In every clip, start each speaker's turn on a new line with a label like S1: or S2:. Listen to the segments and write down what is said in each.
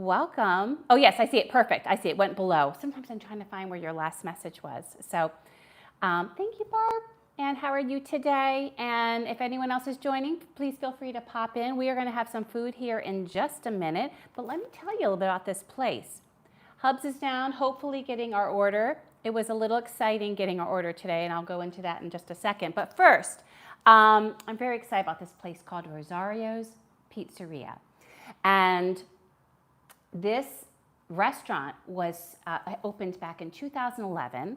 S1: Welcome. Oh yes, I see it. Perfect. I see it went below. Sometimes I'm trying to find where your last message was. So thank you, Barb. And how are you today? And if anyone else is joining, please feel free to pop in. We are going to have some food here in just a minute. But let me tell you a little bit about this place. Hubs is down, hopefully getting our order. It was a little exciting getting our order today, and I'll go into that in just a second. But first, I'm very excited about this place called Rosario's Pizzeria. And this restaurant was opened back in 2011,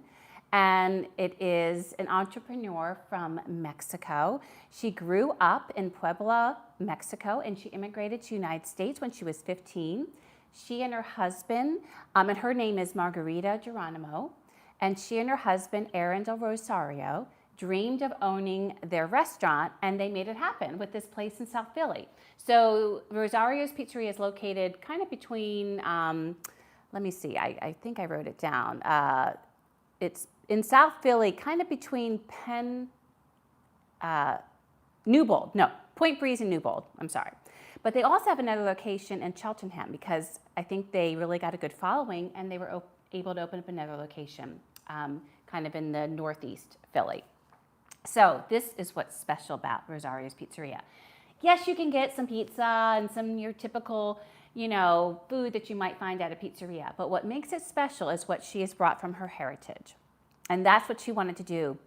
S1: and it is an entrepreneur from Mexico. She grew up in Puebla, Mexico, and she immigrated to the United States when she was 15. She and her husband, and her name is Margarita Geronimo, and she and her husband, Aaron Del Rosario, dreamed of owning their restaurant, and they made it happen with this place in South Philly. So Rosario's Pizzeria is located kind of between, let me see, I think I wrote it down. It's in South Philly, kind of between Point Breeze and Newbold, I'm sorry. But they also have another location in Cheltenham because I think they really got a good following, and they were able to open up another location kind of in the northeast Philly. So this is what's special about Rosario's Pizzeria. Yes, you can get some pizza and some your typical, food that you might find at a pizzeria. But what makes it special is what she has brought from her heritage. And that's what she wanted to do.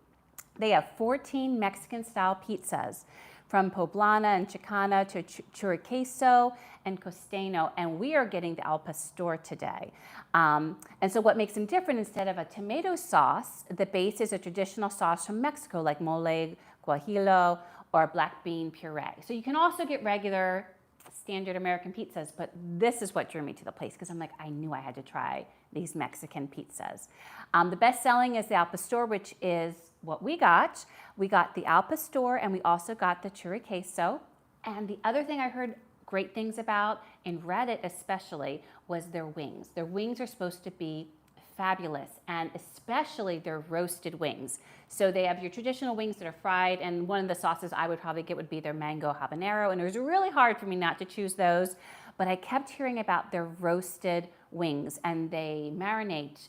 S1: They have 14 Mexican-style pizzas, from poblana and chicana to choriqueso and costeño, and we are getting the al pastor today. And so what makes them different, instead of a tomato sauce, the base is a traditional sauce from Mexico, like mole guajillo or black bean puree. So you can also get regular standard American pizzas, but this is what drew me to the place, because I'm like, I knew I had to try these Mexican pizzas. The best selling is the al pastor, which is what we got. We got the al pastor, and we also got the choriqueso. And the other thing I heard great things about, in Reddit especially, was their wings. Their wings are supposed to be fabulous, and especially their roasted wings. So they have your traditional wings that are fried, and one of the sauces I would probably get would be their mango habanero, and it was really hard for me not to choose those, but I kept hearing about their roasted wings, and they marinate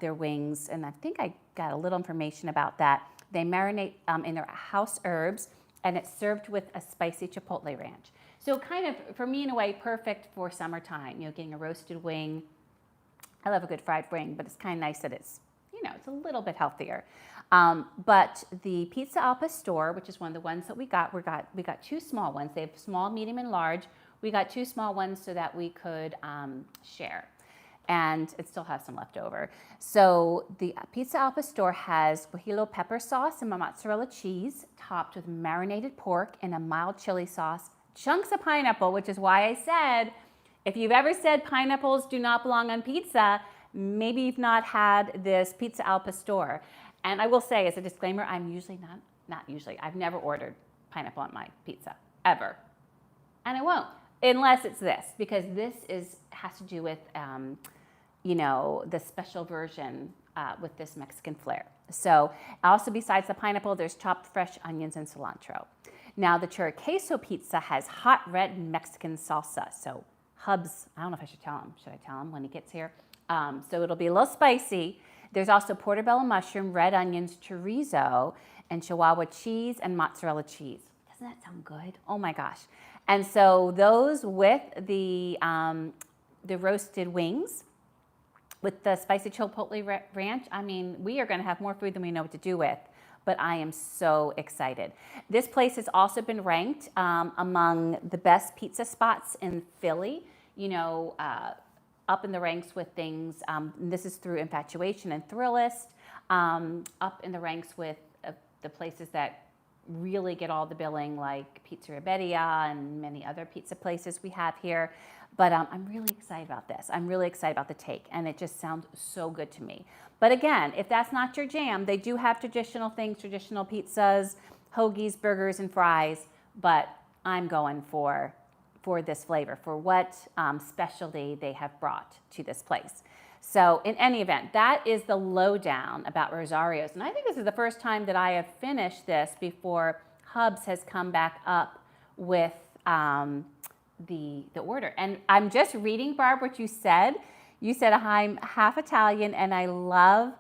S1: their wings, and I think I got a little information about that. They marinate in their house herbs, and it's served with a spicy chipotle ranch. So kind of, for me in a way, perfect for summertime, getting a roasted wing. I love a good fried wing, but it's kind of nice that it's, it's a little bit healthier. But the pizza al pastor, which is one of the ones that we got two small ones. They have small, medium, and large. We got two small ones so that we could share. And it still has some left over. So the pizza al pastor has guajillo pepper sauce and mozzarella cheese, topped with marinated pork and a mild chili sauce, chunks of pineapple, which is why I said, if you've ever said pineapples do not belong on pizza, maybe you've not had this pizza al pastor. And I will say, as a disclaimer, I'm usually I've never ordered pineapple on my pizza, ever. And I won't, unless it's this, because this has to do with, the special version with this Mexican flair. So also, besides the pineapple, there's chopped fresh onions and cilantro. Now, the Choriqueso Pizza has hot red Mexican salsa. So Hubs, I don't know if I should tell him. Should I tell him when he gets here? So it'll be a little spicy. There's also portobello mushroom, red onions, chorizo, and chihuahua cheese and mozzarella cheese. Doesn't that sound good? Oh my gosh. And so those with the roasted wings, with the spicy chipotle ranch, I mean, we are going to have more food than we know what to do with. But I am so excited. This place has also been ranked among the best pizza spots in Philly, up in the ranks with things, this is through Infatuation and Thrillist, up in the ranks with the places that really get all the billing, like Pizzeria and many other pizza places we have here. But I'm really excited about this. I'm really excited about the take, and it just sounds so good to me. But again, if that's not your jam, they do have traditional things, traditional pizzas, hoagies, burgers, and fries, but I'm going for this flavor, for what specialty they have brought to this place. So in any event, that is the lowdown about Rosario's. And I think this is the first time that I have finished this before Hubs has come back up with the order. And I'm just reading, Barb, what you said. You said I'm half Italian and I love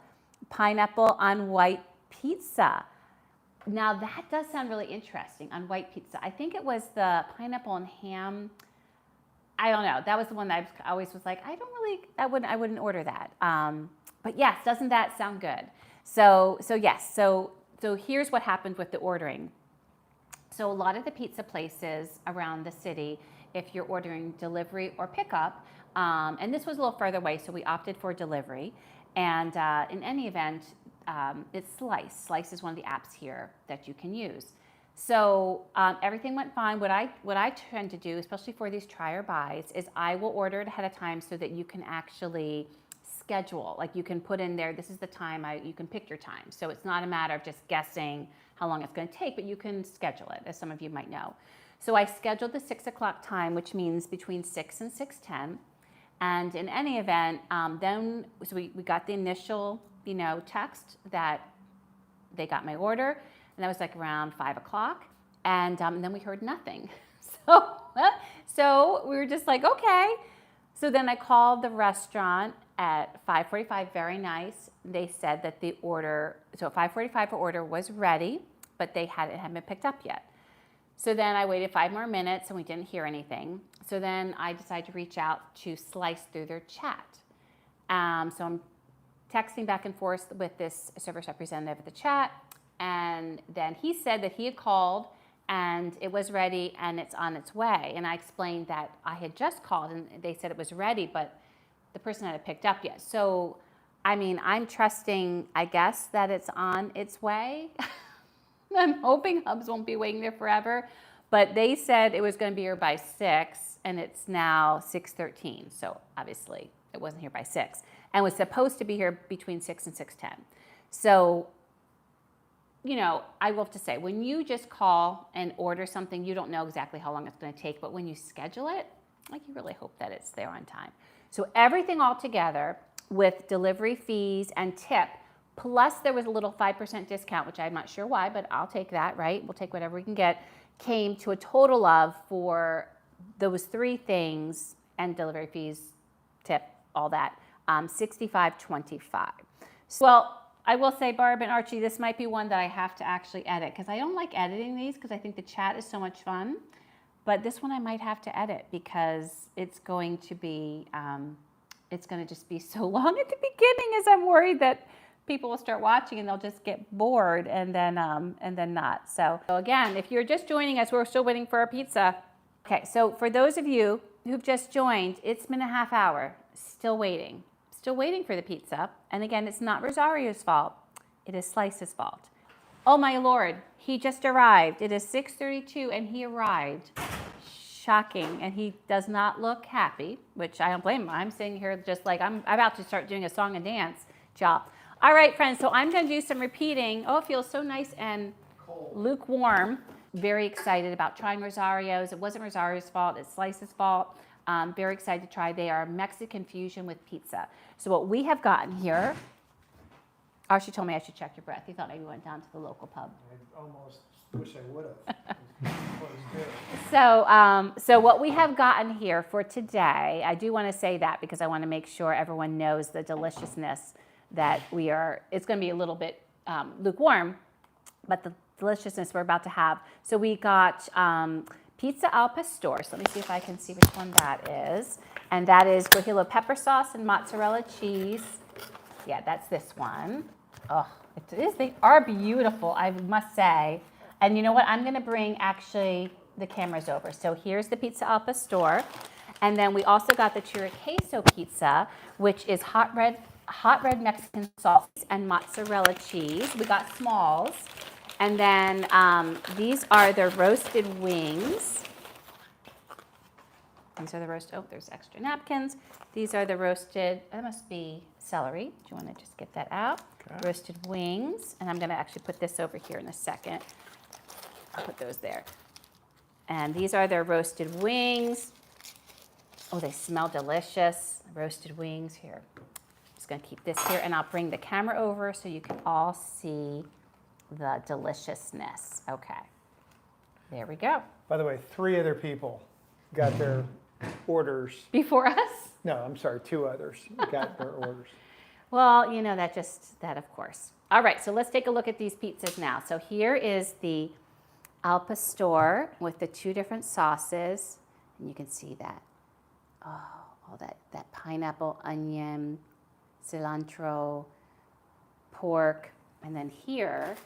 S1: pineapple on white pizza. Now that does sound really interesting, on white pizza. I think it was the pineapple and ham. I don't know. That was the one that I always was like, I wouldn't order that. But yes, doesn't that sound good? So yes. So here's what happened with the ordering. So a lot of the pizza places around the city, if you're ordering delivery or pickup, and this was a little further away, so we opted for delivery. And in any event, it's Slice. Slice is one of the apps here that you can use. So everything went fine. What I tend to do, especially for these try or buys, is I will order it ahead of time so that you can actually schedule. Like you can put in there, this is the time, you can pick your time. So it's not a matter of just guessing how long it's going to take, but you can schedule it, as some of you might know. So I scheduled the 6 o'clock time, which means between 6 and 6:10. And in any event, so we got the initial, text that they got my order, and that was like around 5 o'clock, and then we heard nothing. So we were just like, okay. So then I called the restaurant at 5:45, very nice. They said that the order, so 5:45 order was ready, but it hadn't been picked up yet. So then I waited 5 more minutes and we didn't hear anything. So then I decided to reach out to Slice through their chat. So I'm texting back and forth with this service representative at the chat. And then he said that he had called and it was ready and it's on its way. And I explained that I had just called and they said it was ready, but the person hadn't picked up yet. So, I mean, I'm trusting, I guess, that it's on its way. I'm hoping Hubs won't be waiting there forever. But they said it was going to be here by 6, and it's now 6:13. So obviously it wasn't here by 6, and was supposed to be here between 6 and 6:10. So, I will have to say, when you just call and order something, you don't know exactly how long it's going to take. But when you schedule it, you really hope that it's there on time. So everything all together with delivery fees and tip, plus there was a little 5% discount, which I'm not sure why, but I'll take that, right? We'll take whatever we can get, came to a total of, for those 3 things and delivery fees, tip, all that, $65.25. Well, I will say, Barb and Archie, this might be one that I have to actually edit, because I don't like editing these because I think the chat is so much fun. But this one I might have to edit because it's going to be, it's going to just be so long at the beginning, as I'm worried that people will start watching and they'll just get bored and then not. So again, if you're just joining us, we're still waiting for our pizza. Okay, so for those of you who've just joined, it's been a half hour, still waiting for the pizza. And again, it's not Rosario's fault. It is Slice's fault. Oh my Lord, he just arrived. It is 6:32 and he arrived. Shocking. And he does not look happy, which I don't blame him. I'm sitting here just like I'm about to start doing a song and dance job. All right, friends, so I'm going to do some repeating. Oh, it feels so nice and lukewarm. Very excited about trying Rosario's. It wasn't Rosario's fault. It's Slice's fault. Very excited to try. They are Mexican fusion with pizza. So what we have gotten here, Archie told me I should check your breath. He thought maybe we went down to the local pub.
S2: I almost wish I would have.
S1: So what we have gotten here for today, I do want to say that because I want to make sure everyone knows the deliciousness that it's going to be a little bit lukewarm, but the deliciousness we're about to have. So we got pizza al pastor. So let me see if I can see which one that is. And that is guajillo pepper sauce and mozzarella cheese. Yeah, that's this one. Oh, they are beautiful, I must say. And you know what? I'm going to bring actually the cameras over. So here's the pizza al pastor. And then we also got the Choriqueso Pizza, which is hot red Mexican sauce and mozzarella cheese. We got smalls. And then these are the roasted wings. These are the there's extra napkins. These are the roasted, that must be celery. Do you want to just get that out? Okay. Roasted wings. And I'm going to actually put this over here in a second. I'll put those there. And these are their roasted wings. Oh, they smell delicious. Roasted wings here. Just going to keep this here, and I'll bring the camera over so you can all see the deliciousness. Okay. There we go.
S2: By the way, 3 other people got their orders.
S1: Before us?
S2: No, I'm sorry, 2 others got their orders.
S1: Well, you know, that of course. All right, so let's take a look at these pizzas now. So here is the al pastor with the 2 different sauces. And you can see that. Oh, all that pineapple, onion, cilantro, pork. And then here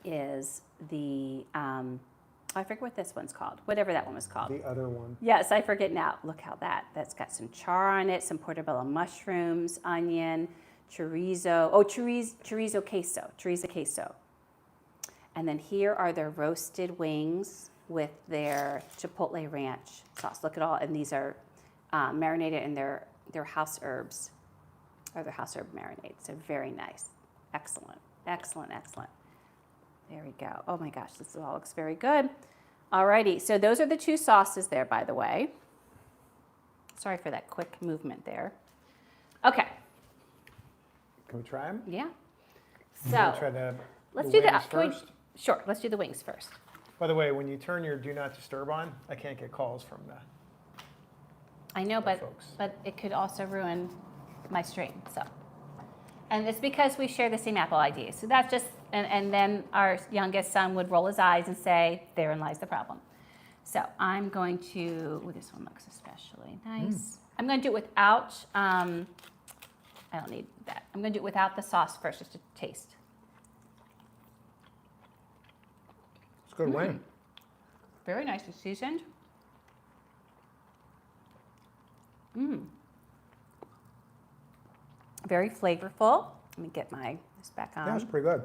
S1: is the, I forget what this one's called, whatever that one was called.
S2: The other one.
S1: Yes, I forget now. Look how that's got some char on it, some portobello mushrooms, onion, chorizo, chorizo queso. And then here are their roasted wings with their chipotle ranch sauce. Look at all, and these are marinated in their house herbs, or their house herb marinade. So very nice. Excellent, excellent, excellent. There we go. Oh my gosh, this all looks very good. Alrighty, so those are the 2 sauces there, by the way. Sorry for that quick movement there. Okay.
S2: Can we try them?
S1: Yeah.
S2: Can
S1: So
S2: we try the
S1: let's
S2: the
S1: do that
S2: wings first?
S1: Sure, let's do the wings first.
S2: By the way, when you turn your do not disturb on, I can't get calls from the
S1: I know,
S2: folks.
S1: but it could also ruin my stream. So, and it's because we share the same Apple ID. So that's just, and then our youngest son would roll his eyes and say, "Therein lies the problem." So I'm going to. Oh, this one looks especially nice. I'm going to do it without. I don't need that. I'm going to do it without the sauce first, just to taste.
S2: It's a good wing.
S1: Very nicely seasoned. Very flavorful. Let me get this back on.
S2: Yeah, it's pretty good.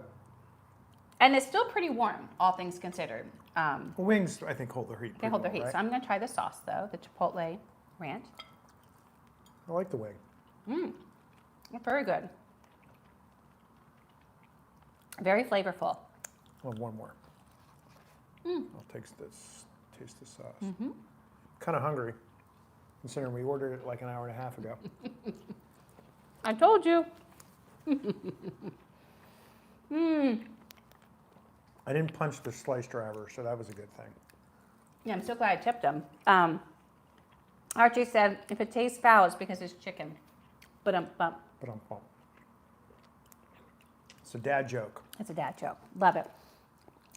S1: And it's still pretty warm, all things considered.
S2: The wings, I think, hold their heat.
S1: They
S2: pretty
S1: hold their
S2: well,
S1: heat.
S2: right?
S1: So I'm going to try the sauce, though, the chipotle ranch.
S2: I like the wing.
S1: It's very good. Very flavorful.
S2: I'll have one more. I'll taste the sauce. Kind of hungry, considering we ordered it like an hour and a half ago.
S1: I told you.
S2: I didn't punch the slice driver, so that was a good thing.
S1: Yeah, I'm so glad I tipped him. Archie said, if it tastes foul, it's because it's chicken.
S2: But it's a dad joke.
S1: It's a dad joke. Love it.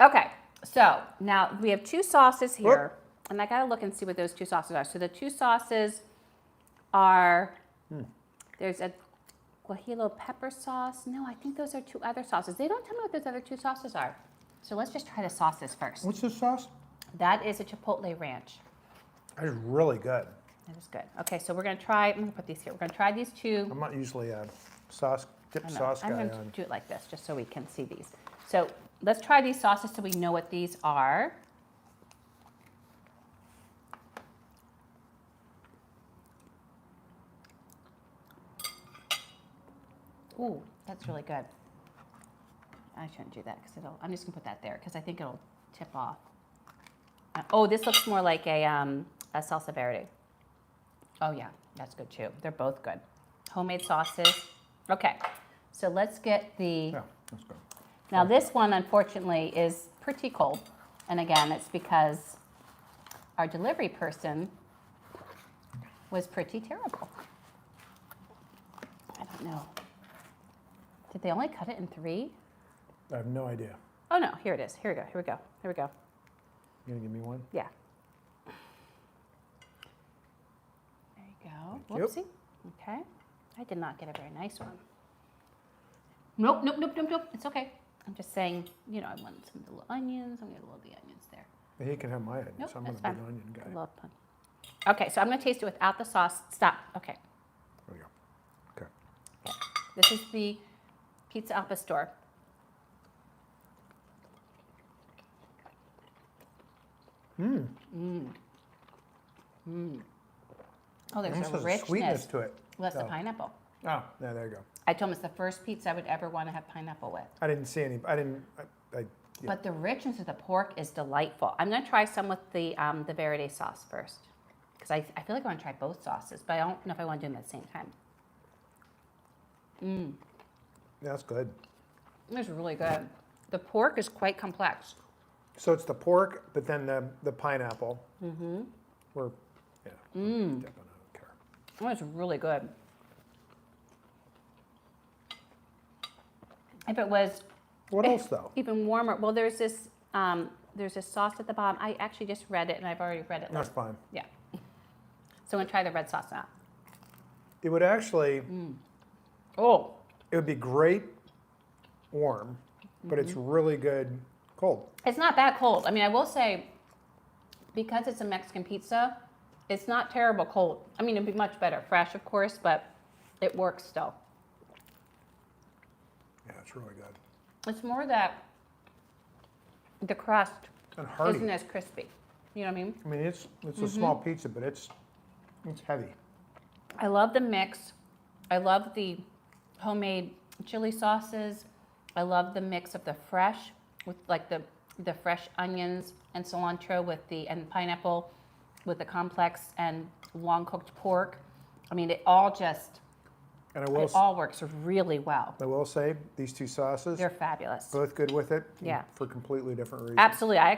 S1: Okay, so now we have 2 sauces here. And I got to look and see what those 2 sauces are. So the 2 sauces are, there's a guajillo pepper sauce. No, I think those are 2 other sauces. They don't tell me what those other 2 sauces are. So let's just try the sauces first.
S2: What's this sauce?
S1: That is a chipotle ranch.
S2: That is really good.
S1: That is good. Okay, so we're going to try, I'm going to put these here. We're going to try these 2.
S2: I'm not usually a dip sauce guy
S1: I'm going to
S2: on.
S1: do it like this, just so we can see these. So let's try these sauces so we know what these are. Ooh, that's really good. I shouldn't do that because I'm just gonna put that there because I think it'll tip off. Oh, this looks more like a salsa verde. Oh yeah, that's good too. They're both good. Homemade sauces. Okay, so let's get the.
S2: Yeah, that's good.
S1: Now this one, unfortunately, is pretty cold. And again, it's because our delivery person was pretty terrible. I don't know. Did they only cut it in 3?
S2: I have no idea.
S1: Oh no, here it is. Here we go, here we go, here we go.
S2: You gonna give me one?
S1: Yeah. There you go.
S2: Thank you.
S1: Whoopsie. Okay. I did not get a very nice one. Nope, nope, nope, nope, nope. It's okay. I'm just saying, you know, I want some of the little onions. I'm going to love the onions there.
S2: He can have my onions.
S1: Nope,
S2: I'm
S1: that's
S2: a big
S1: fine.
S2: onion guy.
S1: I love pun. Okay, so I'm going to taste it without the sauce. Stop. Okay.
S2: There we go. Okay.
S1: This is the Pizza al Pastor. Oh, there's
S2: Almost
S1: a
S2: has a
S1: richness.
S2: sweetness to it.
S1: Well, that's
S2: Oh.
S1: the pineapple.
S2: Oh, yeah, there you go.
S1: I told him it's the first pizza I would ever want to have pineapple with.
S2: I didn't see any. Yeah.
S1: But the richness of the pork is delightful. I'm going to try some with the verde sauce first. Because I feel like I want to try both sauces, but I don't know if I want to do them at the same time.
S2: Yeah, that's good.
S1: It's really good. The pork is quite complex.
S2: So it's the pork, but then the pineapple. We're, yeah. Dipping, I don't care.
S1: Oh, it's really good. If it was
S2: What else though?
S1: even warmer, well, there's this sauce at the bottom. I actually just read it, and I've already read it.
S2: That's fine.
S1: Yeah. So I'm gonna try the red sauce now.
S2: It would actually,
S1: Oh,
S2: it would be great warm, but it's really good cold.
S1: it's not that cold. I mean, I will say, because it's a Mexican pizza, it's not terrible cold. I mean, it'd be much better fresh, of course, but it works still.
S2: Yeah, it's really good.
S1: It's more that the crust
S2: And hearty.
S1: isn't as crispy. You know what I mean?
S2: I mean, it's a small pizza, but it's heavy.
S1: I love the mix. I love the homemade chili sauces. I love the mix of the fresh with like the fresh onions and cilantro and pineapple with the complex and long cooked pork. I mean, it all works really well.
S2: I will say these two sauces,
S1: They're fabulous.
S2: both good with it.
S1: Yeah.
S2: For completely different reasons.
S1: Absolutely. I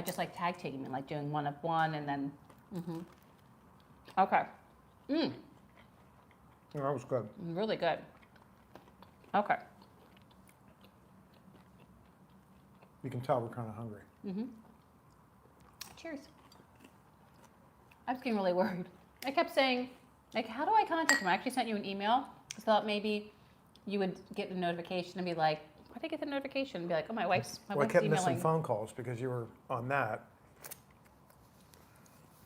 S1: just like tag teaming and like doing one of one and then, Okay.
S2: Yeah, that was good.
S1: Really good. Okay.
S2: You can tell we're kind of hungry.
S1: Cheers. I was getting really worried. I kept saying, like, how do I contact him? I actually sent you an email. I thought maybe you would get a notification and be like, why did I get the notification? And be like, oh, my wife's
S2: Well, I kept
S1: emailing.
S2: missing phone calls because you were on that.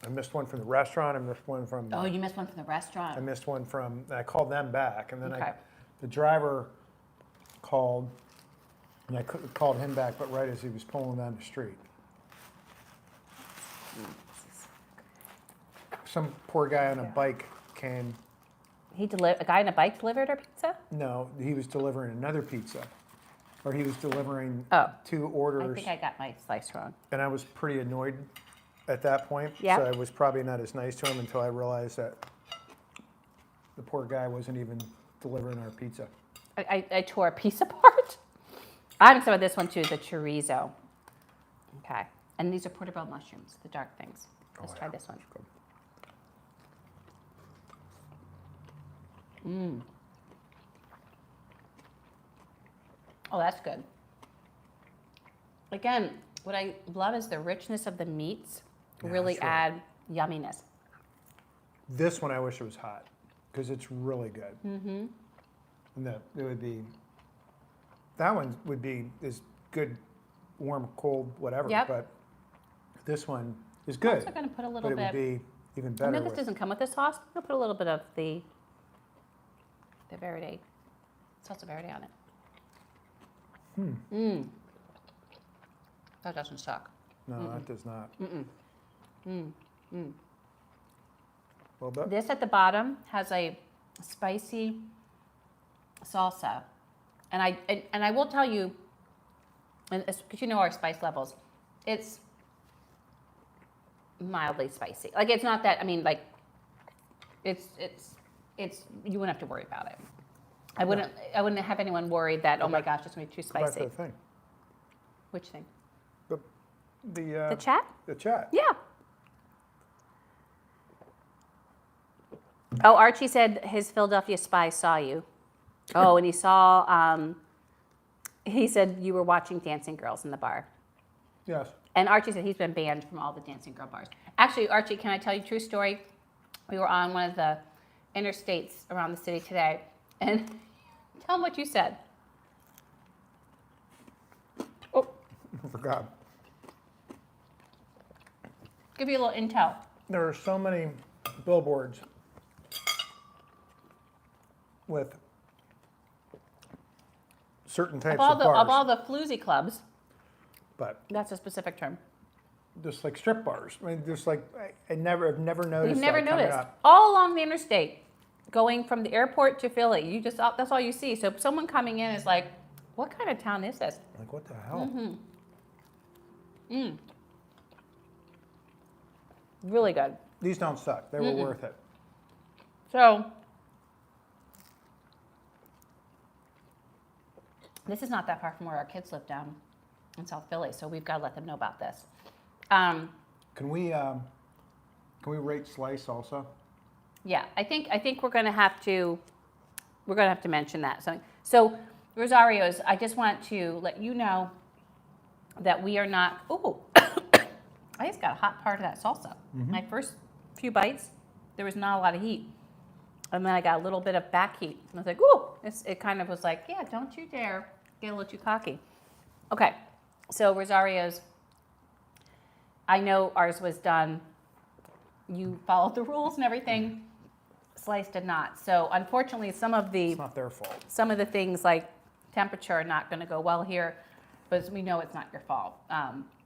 S2: I missed one from the restaurant. I missed one from.
S1: Oh, you missed one from the restaurant.
S2: I missed one from. I called them back, and then
S1: Okay.
S2: the driver called, and I called him back, but right as he was pulling down the street. Some poor guy on a bike came.
S1: A guy on a bike delivered our pizza?
S2: No, he was delivering another pizza, or he was delivering
S1: Oh.
S2: 2
S1: I
S2: orders,
S1: think I got my slice wrong.
S2: and I was pretty annoyed at that point.
S1: Yeah.
S2: So I was probably not as nice to him until I realized that the poor guy wasn't even delivering our pizza.
S1: I tore a piece apart. I'm excited about this one too, the chorizo. Okay. And these are portobello mushrooms, the dark things. Let's try this one.
S2: Good.
S1: Oh, that's good. Again, what I love is the richness of the meats really
S2: that's right.
S1: add yumminess.
S2: This one I wish it was hot because it's really good. Mm-hmm. And it would be. That one would be is good, warm, cold, whatever.
S1: Yep.
S2: But this one is
S1: I'm
S2: good.
S1: also going to put a
S2: But
S1: little
S2: it would
S1: bit.
S2: be even
S1: I
S2: better.
S1: know this
S2: with-
S1: doesn't come with the sauce. I'm going to put a little bit of the verde, salsa verde on it. That doesn't suck.
S2: No, that does not. Well, but
S1: This at the bottom has a spicy salsa, and I will tell you, because you know our spice levels, it's mildly spicy. Like it's not that. I mean, like it's you wouldn't have to worry about it. I wouldn't have anyone worried that. Oh my gosh, it's going to be too
S2: go back to
S1: spicy.
S2: the thing.
S1: Which thing?
S2: The
S1: chat?
S2: The chat.
S1: Yeah. Oh, Archie said his Philadelphia spy saw you. Oh, and he saw, he said you were watching Dancing Girls in the bar.
S2: Yes.
S1: And Archie said he's been banned from all the Dancing Girl bars. Actually, Archie, can I tell you a true story? We were on one of the interstates around the city today, and tell them what you said. Oh,
S2: I forgot.
S1: give you a little intel.
S2: There are so many billboards with certain types
S1: Of all
S2: bars,
S1: the floozy clubs,
S2: but
S1: that's a specific term.
S2: just like strip bars. I mean, just like I've never noticed.
S1: We've never
S2: that coming
S1: noticed.
S2: up.
S1: All along the interstate, going from the airport to Philly, that's all you see. So if someone coming in is like, what kind of town is this?
S2: Like what the hell?
S1: Really good.
S2: These don't suck. They were worth it.
S1: So this is not that far from where our kids live down in South Philly, so we've got to let them know about this.
S2: Can we Can we rate slice also?
S1: Yeah, I think we're gonna have to mention that. So Rosario's, I just want to let you know that we are not. Ooh, I just got a hot part of that salsa. My first few bites, there was not a lot of heat, and then I got a little bit of back heat. And I was like, ooh, it kind of was like, yeah, don't you dare get a little too cocky. Okay, so Rosario's. I know ours was done. You followed the rules and everything. Slice did not. So unfortunately,
S2: It's not their fault.
S1: some of the things like temperature are not going to go well here, but we know it's not your fault.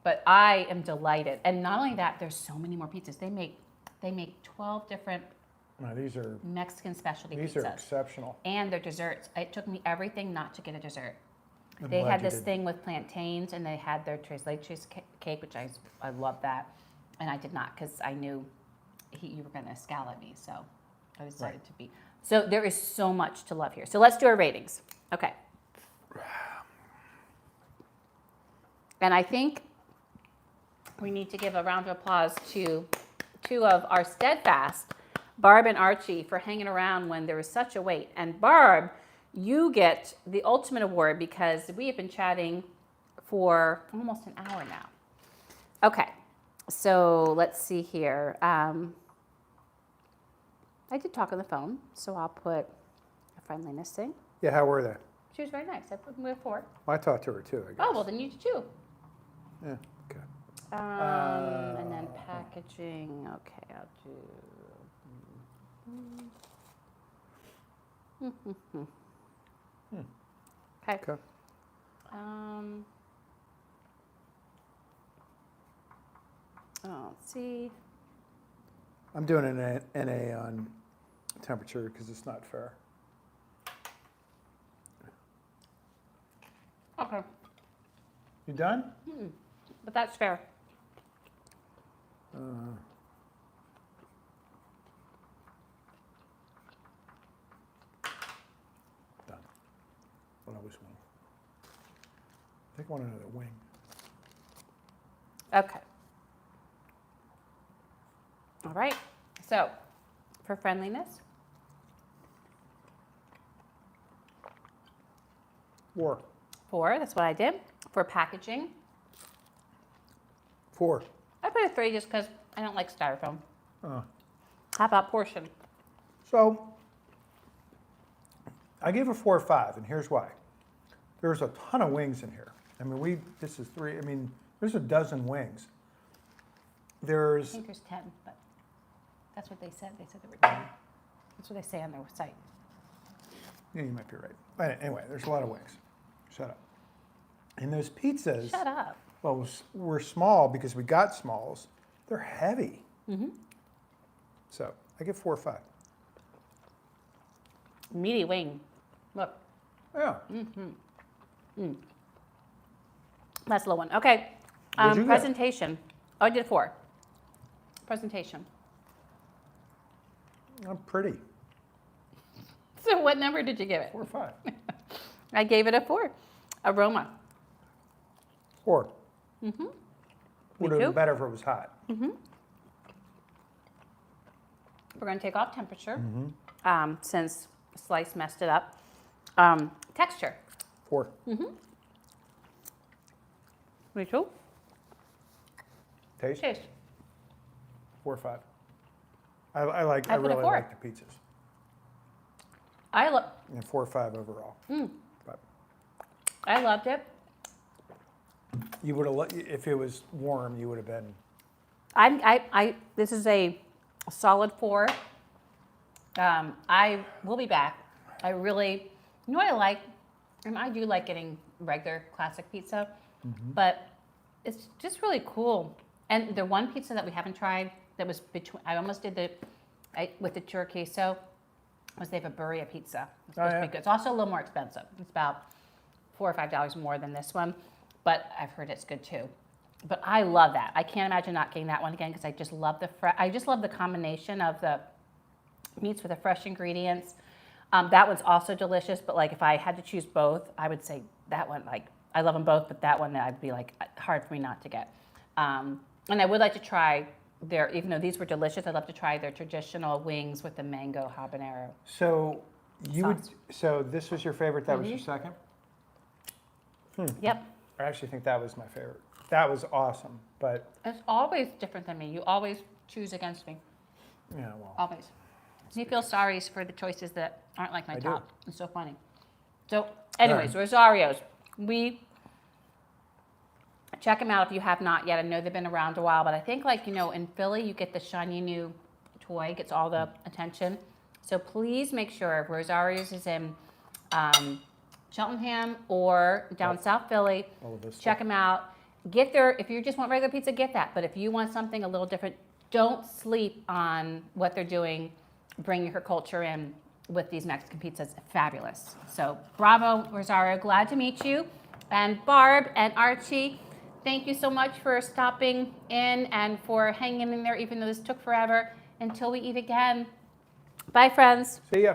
S1: But I am delighted, and not only that, there's so many more pizzas. They make 12 different
S2: No, these are
S1: Mexican specialty
S2: these
S1: pizzas,
S2: are exceptional.
S1: and their desserts. It took me everything not to get a dessert.
S2: I'm
S1: They
S2: glad
S1: had
S2: you
S1: this
S2: did.
S1: thing with plantains, and they had their tres leches cake, which I love that, and I did not because I knew you were going to scowl at me, so I decided to be. So there is so much to love here. So let's do our ratings. Okay. And I think we need to give a round of applause to two of our steadfast, Barb and Archie, for hanging around when there was such a wait. And Barb, you get the ultimate award because we have been chatting for almost an hour now. Okay, so let's see here. I did talk on the phone, so I'll put a friendliness thing.
S2: Yeah, how were they?
S1: She was very nice. I put them with 4.
S2: I talked to her too, I guess.
S1: Oh, well, then you did too.
S2: Yeah, okay.
S1: And then packaging. Okay, I'll do. Okay.
S2: Okay.
S1: Let's see.
S2: I'm doing an NA on temperature because it's not fair.
S1: Okay,
S2: You done?
S1: but that's fair.
S2: Done. What I always want. I think I want another wing.
S1: Okay. All right. So, for friendliness,
S2: 4.
S1: 4. That's what I did. For packaging,
S2: 4.
S1: I put a 3 just because I don't like styrofoam.
S2: Oh.
S1: How about portion?
S2: So I gave a 4 or 5, and here's why. There's a ton of wings in here. I mean, this is 3. I mean, there's a dozen wings.
S1: I
S2: There's,
S1: think there's 10, but that's what they said. They said there were 10. That's what they say on their site.
S2: yeah, you might be right. But anyway, there's a lot of wings. Shut up. And those pizzas,
S1: Shut up.
S2: well, we're small because we got smalls. They're heavy. So I give 4 or 5.
S1: Meaty wing. Look,
S2: Yeah.
S1: that's a low one. Okay.
S2: What'd you get?
S1: Presentation. Oh, I did 4. Presentation.
S2: I'm pretty.
S1: So what number did you give it?
S2: 4 or 5.
S1: I gave it a 4. Aroma.
S2: 4. Would have
S1: too.
S2: been better if it was hot.
S1: We're going to take off temperature since Slice messed it up. Texture.
S2: 4.
S1: Me too.
S2: Taste?
S1: Taste.
S2: 4 or 5. I
S1: I put a
S2: really
S1: 4.
S2: like the pizzas.
S1: I love.
S2: And 4 or 5 overall. But
S1: I loved it.
S2: you would have, if it was warm, you would have been.
S1: This is a solid 4. I will be back. I really, you know what I like? And I do like getting regular classic pizza, but it's just really cool. And the one pizza that we haven't tried that was between, I almost did with the choriqueso, was they have a burrito pizza. It's supposed to be good. It's also a little more expensive. It's about $4 or $5 more than this one, but I've heard it's good too. But I love that. I can't imagine not getting that one again because I just love I just love the combination of the meats with the fresh ingredients. That one's also delicious, but like if I had to choose both, I would say that one. Like I love them both, but that one I'd be like hard for me not to get. And I would like to try even though these were delicious, I'd love to try their traditional wings with the mango habanero.
S2: So
S1: Sauce.
S2: so this was your favorite, that was your second?
S1: Yep.
S2: I actually think that was my favorite. That was awesome, but
S1: It's always different than me. You always choose against me.
S2: yeah, well.
S1: Always. You feel sorry for the choices that aren't like my
S2: I do.
S1: top. It's so funny. So, anyways, Rosario's. Check them out if you have not yet. I know they've been around a while, but I think in Philly, you get the shiny new toy, gets all the attention. So please make sure if Rosario's is in Cheltenham or down South Philly, check them out. Get if you just want regular pizza, get that. But if you want something a little different, don't sleep on what they're doing, bringing her culture in with these Mexican pizzas. Fabulous. So bravo, Rosario. Glad to meet you. And Barb and Archie, thank you so much for stopping in and for hanging in there, even though this took forever. Until we eat again. Bye, friends.
S2: See ya.